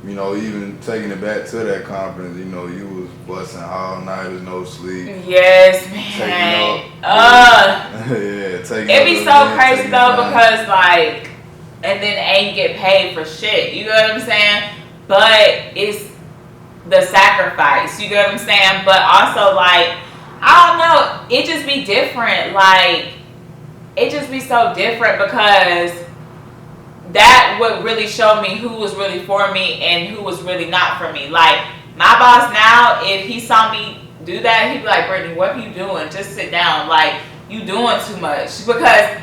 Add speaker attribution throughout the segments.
Speaker 1: you know, even taking it back to that conference, you know, you was busting all nighters, no sleep.
Speaker 2: Yes,
Speaker 1: Taking
Speaker 2: man.
Speaker 1: up, yeah, taking
Speaker 2: It
Speaker 1: up
Speaker 2: be
Speaker 1: the
Speaker 2: so
Speaker 1: event,
Speaker 2: crazy
Speaker 1: taking it
Speaker 2: though
Speaker 1: down.
Speaker 2: because like, and then ain't get paid for shit. You know what I'm saying? But it's the sacrifice. You get what I'm saying? But also like, I don't know. It just be different. Like, it just be so different because that would really show me who was really for me and who was really not for me. Like, my boss now, if he saw me do that, he'd be like, Brittany, what are you doing? Just sit down. Like, you doing too much. Because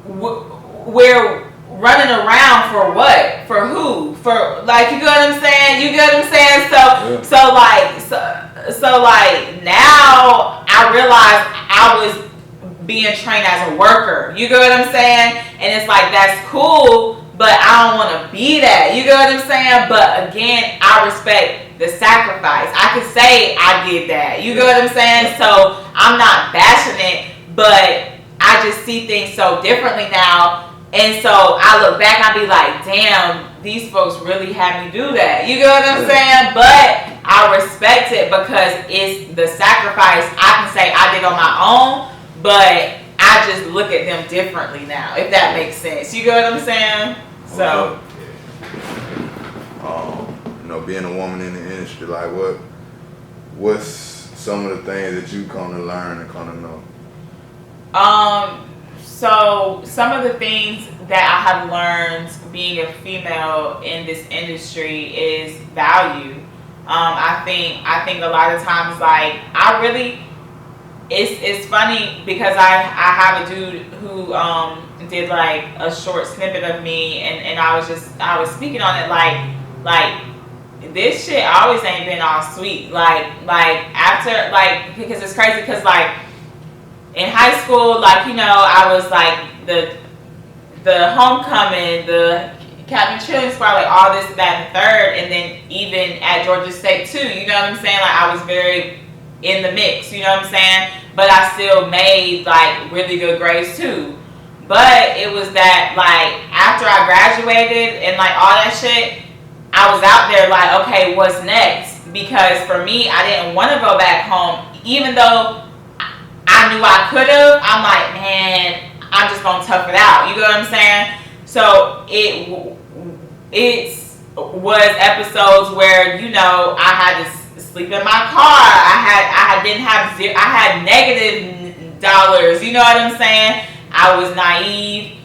Speaker 2: we're running around for what? For who? For, like, you get what I'm saying? You get what I'm saying?
Speaker 1: Yeah.
Speaker 2: So like, now I realize I was being trained as a worker. You get what I'm saying? And it's like, that's cool, but I don't want to be that. You get what I'm saying? But again, I respect the sacrifice. I could say I did that. You get what I'm saying? So I'm not bashing it, but I just see things so differently now. And so I look back, I be like, damn, these folks really had me do that. You get what I'm saying? But I respect it because it's the sacrifice I can say I did on my own, but I just look at them differently now, if that makes sense. You get what I'm saying? So,
Speaker 1: You know, being a woman in the industry, like what's some of the things that you come to learn and come to know?
Speaker 2: So some of the things that I have learned being a female in this industry is value. I think a lot of times, like, I really, it's funny because I have a dude who did like a short snippet of me, and I was speaking on it like this shit always ain't been all sweet, like after, like, because it's crazy because like in high school, like, you know, I was like the homecoming, the captain cheerleading squad, like all this, that, and third, and then even at Georgia State too. You know what I'm saying? Like, I was very in the mix. You know what I'm saying? But I still made like really good grades too. But it was that, like, after I graduated and like all that shit, I was out there like, okay, what's next? Because for me, I didn't want to go back home, even though I knew I could have. I'm like, man, I'm just gonna tough it out. You know what I'm saying? So it was episodes where, you know, I had to sleep in my car. I didn't have zero. I had negative dollars. You know what I'm saying? I was naive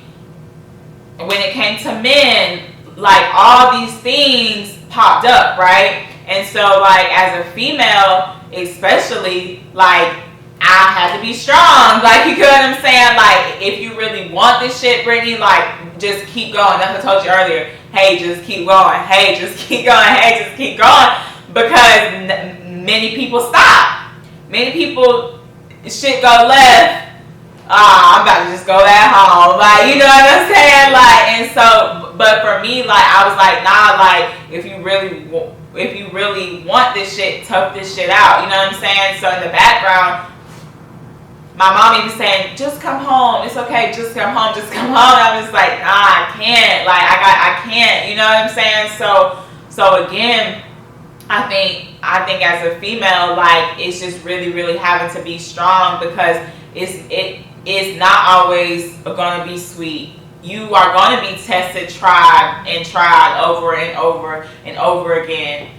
Speaker 2: when it came to men. Like, all these things popped up, right? And so, like, as a female, especially, like, I had to be strong. Like, you get what I'm saying? Like, if you really want this shit, Brittany, like, just keep going. That's what I told you earlier. Hey, just keep going. Hey, just keep going. Hey, just keep going. Because many people stop. Many people, shit go left. I'm about to just go back home. Like, you know what I'm saying? Like, and so, but for me, like, I was like, nah, like, if you really want this shit, tough this shit out. You know what I'm saying? So in the background, my mom even saying, just come home. It's okay. Just come home. Just come home. I was like, nah, I can't. Like, I can't. You know what I'm saying? So again, I think as a female, like, it's just really, really having to be strong because it is not always going to be sweet. You are going to be tested, tried over and over and over again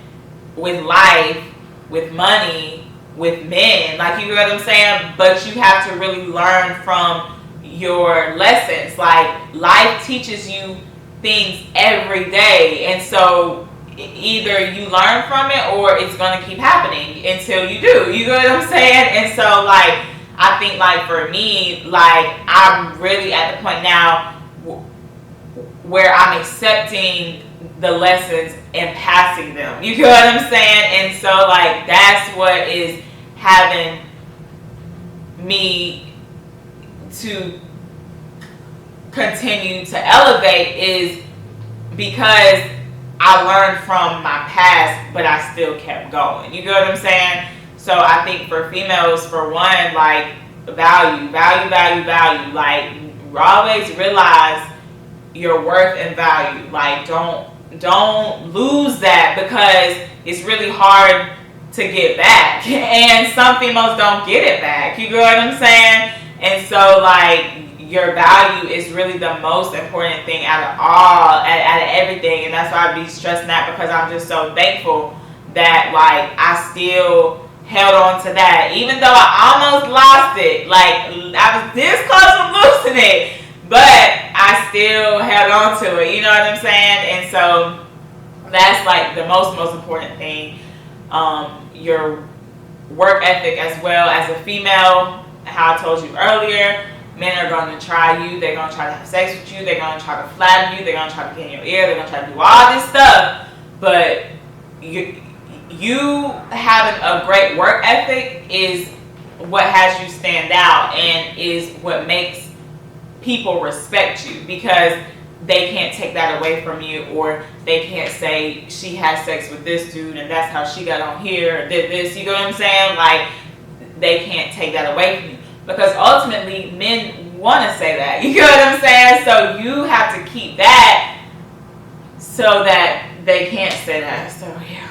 Speaker 2: with life, with money, with men. Like, you know what I'm saying? But you have to really learn from your lessons. Like, life teaches you things every day. And so either you learn from it or it's going to keep happening until you do. You know what I'm saying? And so, like, I think, like, for me, like, I'm really at the point now where I'm accepting the lessons and passing them. You know what I'm saying? And so, like, that's what is having me to continue to elevate, is because I learned from my past, but I still kept going. You know what I'm saying? So I think for females, for one, like, value. Like, always realize your worth and value. Like, don't don't lose that, because it's really hard to get back, and some females don't get it back. You know what I'm saying? And so, like, your value is really the most important thing out of out of everything, and that's why I be stressing that, because I'm just so thankful that, like, I still held on to that, even though I almost lost it. Like, I was this close from losing it, but I still held on to it. You know what I'm saying? And so that's like the most important thing. Your work ethic, as well as a female. How I told you earlier, men are going to try you. They're going to try to have sex with you. They're going to try to flatter you. They're going to try to get in your ear. They're going to try to do all this stuff. But you having a great work ethic is what has you stand out, and is what makes people respect you, because they can't take that away from you, or they can't say she had sex with this dude and that's how she got on here or did this. You know what I'm saying? Like, they can't take that away from you, because ultimately men want to say that. You know what I'm saying? So you have to keep that so that they can't say that. So yeah.